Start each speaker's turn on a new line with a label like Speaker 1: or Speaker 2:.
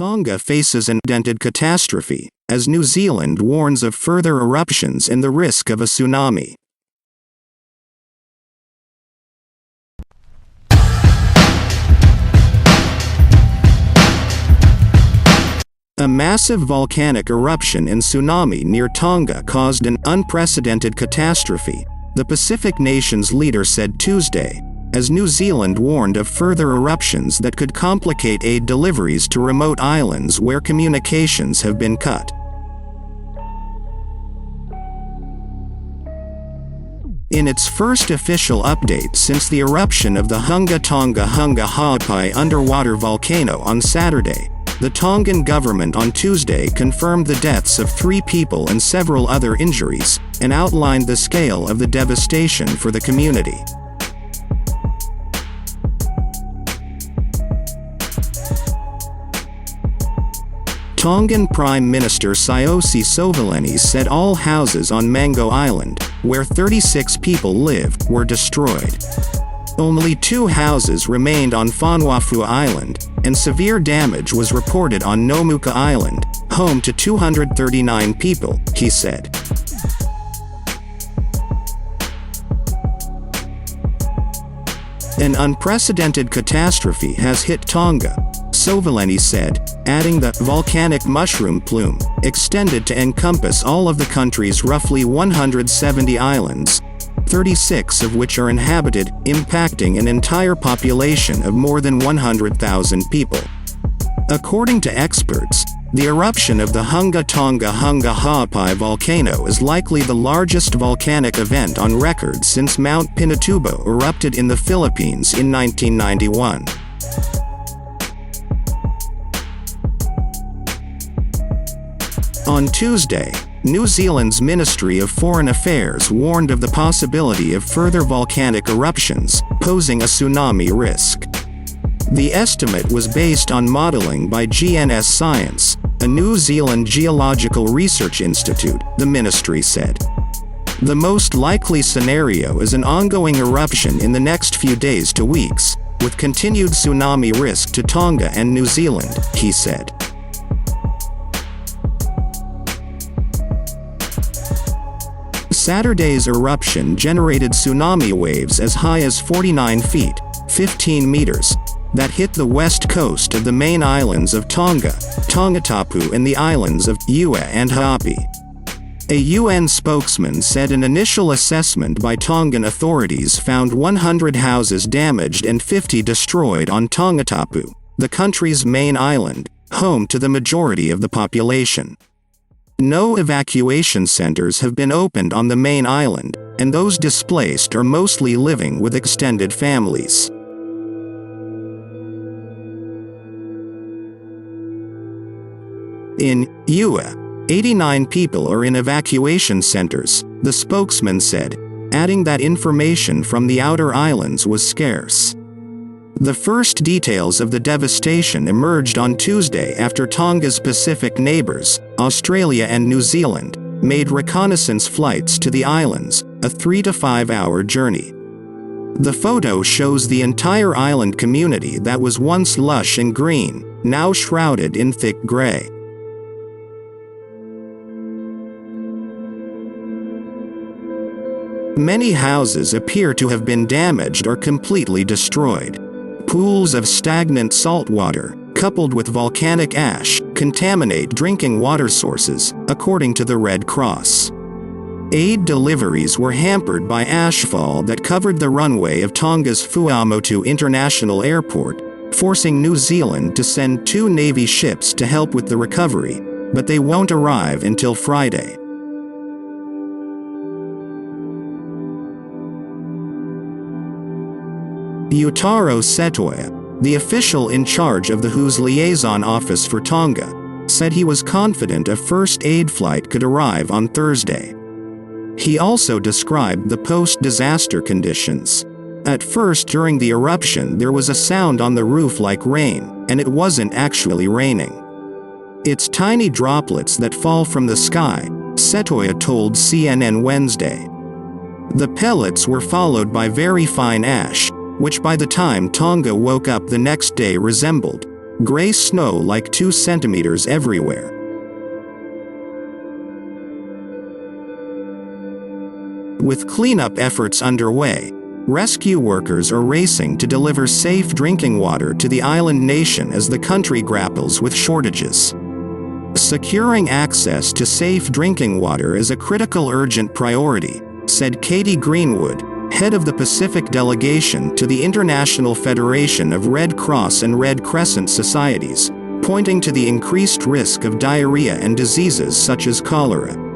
Speaker 1: Tonga faces an unprecedented catastrophe, as New Zealand warns of further eruptions and the risk of a tsunami. A massive volcanic eruption and tsunami near Tonga caused an unprecedented catastrophe, the Pacific nation's leader said Tuesday, as New Zealand warned of further eruptions that could complicate aid deliveries to remote islands where communications have been cut. In its first official update since the eruption of the Hunga Tonga Hunga Ha'apai underwater volcano on Saturday, the Tongan government on Tuesday confirmed the deaths of 3 people and several other injuries, and outlined the scale of the devastation for the community. Tongan Prime Minister Siosi Sovaleni said all houses on Mango Island, where 36 people live, were destroyed. Only 2 houses remained on Vanuatu Island, and severe damage was reported on Nomuka Island, home to 239 people, he said. An unprecedented catastrophe has hit Tonga, Sovaleni said, adding the volcanic mushroom plume extended to encompass all of the country's roughly 170 islands, 36 of which are inhabited, impacting an entire population of more than 100,000 people. According to experts, the eruption of the Hunga Tonga Hunga Ha'apai volcano is likely the largest volcanic event on record since Mount Pinatubo erupted in the Philippines in 1991. On Tuesday, New Zealand's Ministry of Foreign Affairs warned of the possibility of further volcanic eruptions, posing a tsunami risk. The estimate was based on modeling by GNS Science, a New Zealand geological research institute, the ministry said. The most likely scenario is an ongoing eruption in the next few days to weeks, with continued tsunami risk to Tonga and New Zealand, he said. Saturday's eruption generated tsunami waves as high as 49 feet, 15 meters, that hit the west coast of the main islands of Tonga, Tongatapu and the islands of Niue and Ha'apai. A UN spokesman said an initial assessment by Tongan authorities found 100 houses damaged and 50 destroyed on Tongatapu, the country's main island, home to the majority of the population. No evacuation centers have been opened on the main island, and those displaced are mostly living with extended families. In Niue, 89 people are in evacuation centers, the spokesman said, adding that information from the outer islands was scarce. The first details of the devastation emerged on Tuesday after Tonga's Pacific neighbors, Australia and New Zealand, made reconnaissance flights to the islands, a 3 to 5 hour journey. The photo shows the entire island community that was once lush and green, now shrouded in thick gray. Many houses appear to have been damaged or completely destroyed. Pools of stagnant salt water, coupled with volcanic ash, contaminate drinking water sources, according to the Red Cross. Aid deliveries were hampered by ashfall that covered the runway of Tonga's Fuamotu International Airport, forcing New Zealand to send 2 Navy ships to help with the recovery, but they won't arrive until Friday. Yutaro Setoya, the official in charge of the WHO's liaison office for Tonga, said he was confident a first aid flight could arrive on Thursday. He also described the post-disaster conditions. At first during the eruption there was a sound on the roof like rain, and it wasn't actually raining. It's tiny droplets that fall from the sky, Setoya told CNN Wednesday. The pellets were followed by very fine ash, which by the time Tonga woke up the next day resembled Gray snow like 2 centimeters everywhere. With cleanup efforts underway, rescue workers are racing to deliver safe drinking water to the island nation as the country grapples with shortages. Securing access to safe drinking water is a critical urgent priority, said Katie Greenwood, head of the Pacific delegation to the International Federation of Red Cross and Red Crescent Societies, pointing to the increased risk of diarrhea and diseases such as cholera.